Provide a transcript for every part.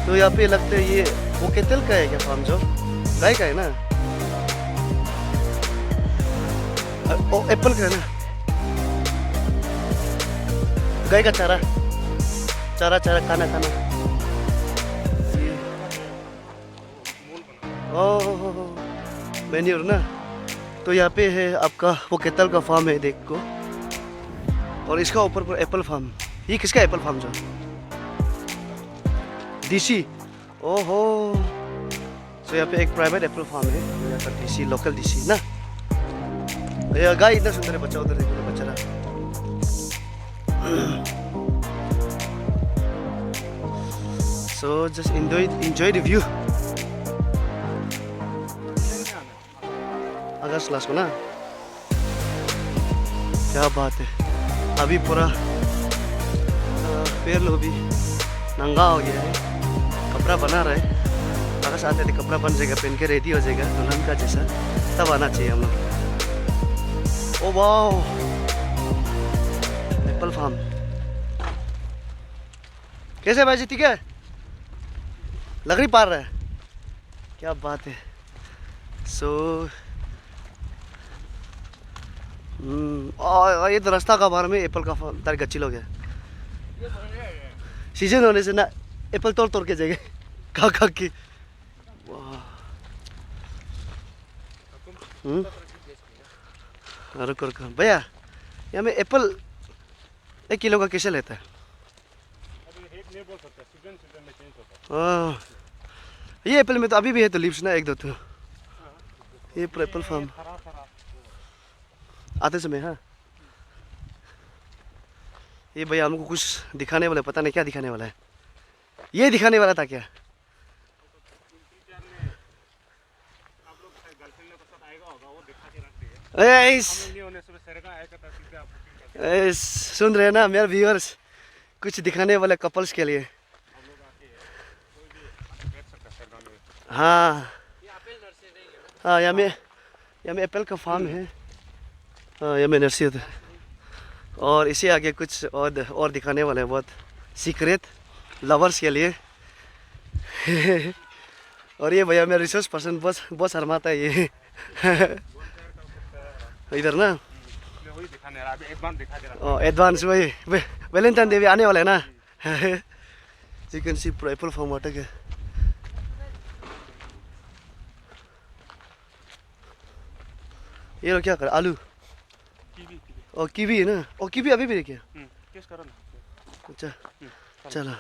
तो यहाँ पे लगता है ये वो केतल का है क्या फार्म जो गाय का है ना? ओ एप्पल का है ना? गाय का चारा चारा चारा खाना खाना। ओह मैन्योर ना। तो यहाँ पे है आपका वो केतल का फार्म है देख को, और इसका ऊपर पर एप्पल फार्म। ये किसका एप्पल फार्म जो? डीसी। ओहो, तो यहाँ पे एक प्राइवेट एप्पल फार्म है, यहाँ का डीसी, लोकल डीसी ना। ये गाय इतना सुंदर है, बच्चा उधर देखो बच्चा रहा। So just enjoy the view. August class को ना, क्या बात है। अभी पूरा पैर लो भी नंगा हो गया है, कपड़ा बना रहा है। अगस्त आते थे कपड़ा बन जाएगा, पहन के रेडी हो जाएगा दुल्हन का जैसा, तब आना चाहिए हम लोग। ओ वाओ, एप्पल फार्म कैसे भाई जी? ठीक है, लकड़ी पार रहा है, क्या बात है। सो ये तो रास्ता का बाहर में एप्पल का तार गच्ची लोग है। सीजन होने से ना एप्पल तोड़ तोड़ के जाएंगे खा खा के। रुको रुको भैया, यहाँ में एप्पल 1 किलो का कैसे लेता है? ये एप्पल में तो अभी भी है तो लीव्स ना, 1-2 तो ये एप्पल फार्म आते समय। हाँ, ये भैया हमको कुछ दिखाने वाला है, पता नहीं क्या दिखाने वाला है। ये दिखाने वाला था क्या? सुन रहे हैं ना मेरे व्यूअर्स, कुछ दिखाने वाले कपल्स के लिए। हाँ हाँ, यहाँ में एप्पल का फार्म है। हाँ, यहाँ में नर्सरी होता है। और इसे आगे कुछ और दिखाने वाले हैं, बहुत सीक्रेट लवर्स के लिए। और ये भैया मेरा रिसोर्स पर्सन बहुत शर्माता है ये। इधर ना एडवांस वही वैलेंटाइन डे भी आने वाला है ना। चिकन सी पूरा एप्पल फार्म वाटर के। ये लोग क्या कर, आलू और कीवी है ना। और कीवी अभी भी देखिए। अच्छा चलो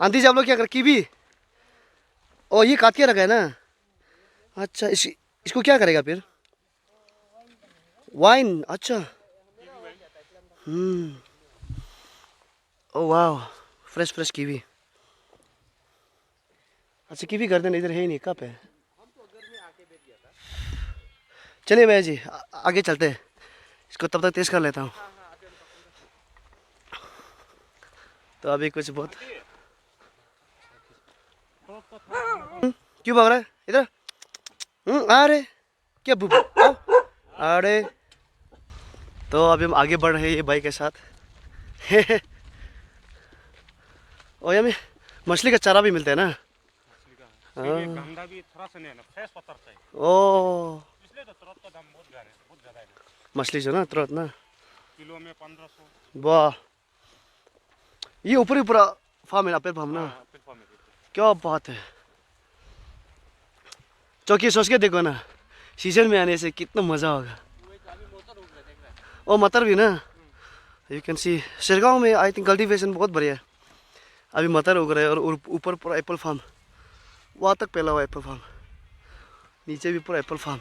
आंटी जी, आप लोग क्या कर, कीवी और ये काट के रखा है ना। अच्छा इसको क्या करेगा फिर? वाइन। अच्छा ओ वाह, फ्रेश कीवी। अच्छा कीवी गार्डन इधर है ही नहीं, कब है? चलिए भैया जी आगे चलते हैं, इसको तब तक टेस्ट कर लेता हूँ। तो अभी कुछ बहुत क्यों भाग रहा है इधर? अरे क्या बुबू, अरे। तो अभी हम आगे बढ़ रहे हैं ये बाइक के साथ। और यहाँ में मछली का चारा भी मिलता है ना। ओ मछली जो ना तुरंत ना किलो में 1500। वाह, ये ऊपर ही पूरा फार्म है, एप्पल फार्म ना। क्या बात है। चौकी सोच के देखो ना, सीजन में आने से कितना मज़ा होगा। ओ मटर भी ना, यू कैन सी। शेरगांव में आई थिंक कल्टीवेशन बहुत बढ़िया है। अभी मटर उग रहा है और ऊपर पूरा एप्पल फार्म, वहाँ तक फैला हुआ एप्पल फार्म, नीचे भी पूरा एप्पल फार्म।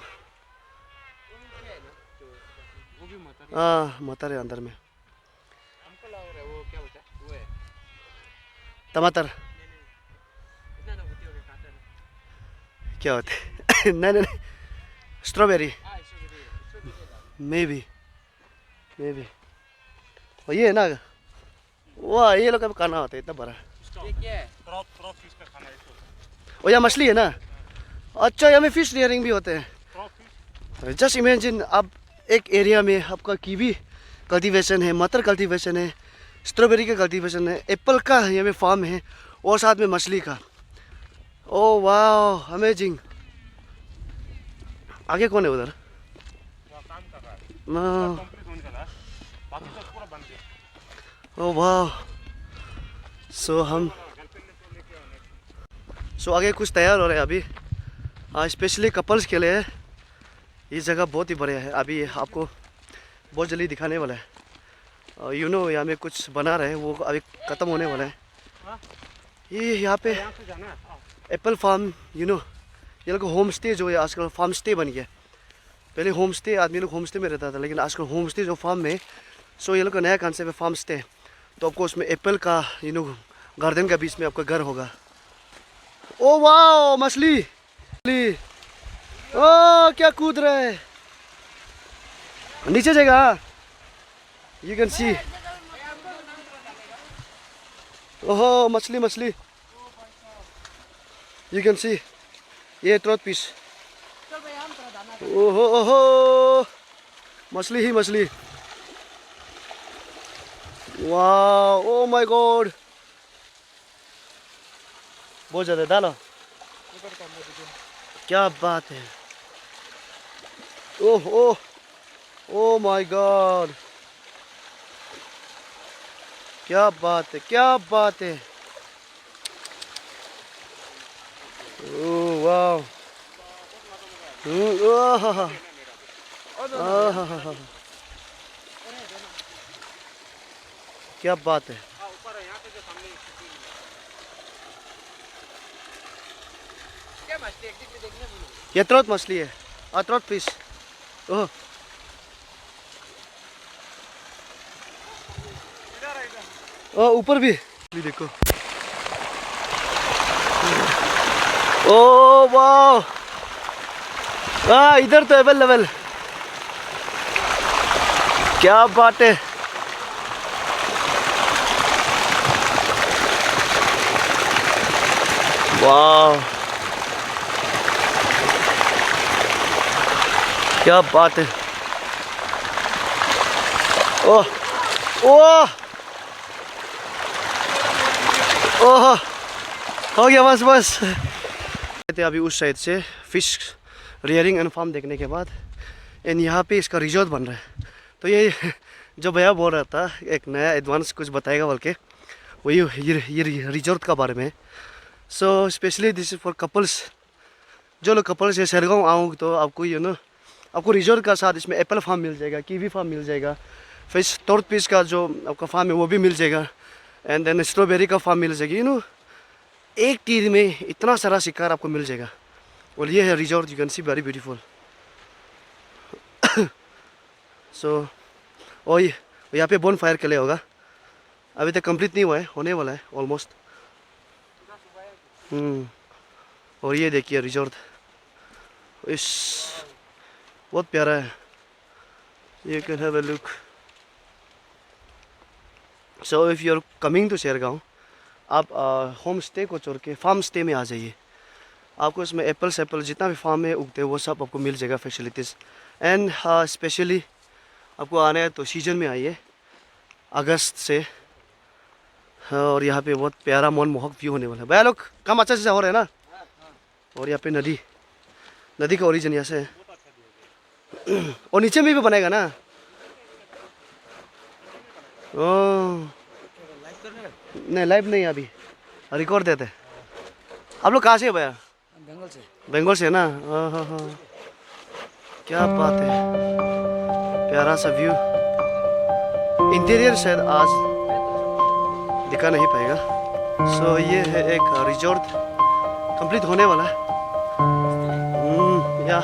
हाँ मटर है अंदर में। टमाटर क्या होते हैं? नहीं स्ट्रॉबेरी मे बी। और ये है ना, वाह ये लोग खाना होता है इतना बड़ा। और यहाँ मछली है ना। अच्छा यहाँ में फिश रियरिंग भी होते हैं। जस्ट इमेजिन आप एक एरिया में आपका कीवी कल्टीवेशन है, मटर कल्टीवेशन है, स्ट्रॉबेरी का कल्टीवेशन है, एप्पल का यहाँ में फार्म है, और साथ में मछली का। ओ वाह अमेजिंग। आगे कौन है उधर? वहाँ काम कर रहा है, हाँ, कंप्लीट होने वाला है, बाकी सब पूरा बन गया। ओ वाह। सो हम गर्लफ्रेंड ने तो लेके आना। सो आगे कुछ तैयार हो रहे हैं अभी, स्पेशली कपल्स के लिए। ये जगह बहुत ही बढ़िया है, अभी आपको बहुत जल्दी दिखाने वाला है। यू नो यहाँ में कुछ बना रहे हैं, वो अभी ख़त्म होने वाला है। हाँ? ये यहाँ पे यहाँ से जाना है। हाँ। एप्पल फार्म, यू नो ये लोग होम स्टे जो है आजकल फार्म स्टे बन गया। पहले होम स्टे आदमी लोग होम स्टे में रहता था, लेकिन आजकल होम स्टे जो फार्म में, सो ये लोग का नया कॉन्सेप्ट है फार्म स्टे। तो आपको उसमें एप्पल का यू नो गार्डन का बीच में आपका घर होगा। ओ वाह मछली, मछली। ओ क्या कूद रहा है, नीचे जाएगा। यू कैन सी, ओहो मछली मछली, यू कैन सी ये ट्रॉट फिश। ओहो ओहो मछली ही मछली। वाह ओ माय गॉड, बहुत ज़्यादा डालो, क्या बात है। ओह ओह ओ माय गॉड, क्या बात है, क्या बात है। ओह वाह, क्या बात है। हाँ, ऊपर है, यहाँ पे जो सामने क्या मछली एक देखने बोलो। ये ट्रॉट मछली है, ट्रॉट फिश। ओह इधर है, इधर। ऊपर भी देखो। ओ वाह, इधर तो अवेलेबल, क्या बात है। वाह क्या बात है। ओह ओह ओह हो गया बस बस। अभी उस साइड से फिश रियरिंग एंड फार्म देखने के बाद एंड यहाँ पे इसका रिजॉर्ट बन रहा है। तो ये जो भैया बोल रहा था एक नया एडवांस कुछ बताएगा बोल के, वही ये रिजॉर्ट का बारे में। So specially this is for couples, जो लोग कपल्स है शेरगांव आओ तो आपको यू नो आपको रिजॉर्ट का साथ इसमें एप्पल फार्म मिल जाएगा, कीवी फार्म मिल जाएगा, फिश टॉर्ट फिश का जो आपका फार्म है वो भी मिल जाएगा, एंड देन स्ट्रॉबेरी का फार्म मिल जाएगी। यू नो एक तीर में इतना सारा शिकार आपको मिल जाएगा। और ये है resort, you can see very beautiful. So और यहाँ पे बोन फायर के लिए होगा, अभी तक कंप्लीट नहीं हुआ है, होने वाला है ऑलमोस्ट। और ये देखिए रिजॉर्ट, इस बहुत प्यारा है, you can have a look. So if you are coming to Shergaon, आप होम स्टे को छोड़ के फार्म स्टे में आ जाइए। आपको इसमें एप्पल जितना भी फार्म में उगते हैं वो सब आपको मिल जाएगा फैसिलिटीज़। एंड स्पेशली आपको आना है तो सीजन में आइए, अगस्त से। और यहाँ पे बहुत प्यारा मनमोहक व्यू होने वाला है। भैया लोग काम अच्छा से हो रहा है ना। और यहाँ पे नदी का ओरिजिन यहाँ से है। और नीचे में भी बनाएगा ना। ओह नहीं, लाइव नहीं अभी, रिकॉर्ड देते हैं। आप लोग कहाँ से है भैया? बंगाल से। बंगाल से है ना। हाँ हाँ, क्या बात है, प्यारा सा व्यू। इंटीरियर शायद आज दिखा नहीं पाएगा। सो ये है एक रिजॉर्ट, कंप्लीट होने वाला है। या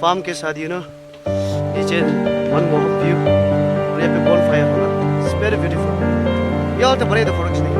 फार्म के साथ यू नो नीचे मनमोहक व्यू, और यहाँ पे बॉन फायर होगा। It's very beautiful. ये और तो बड़े फोटो खींचने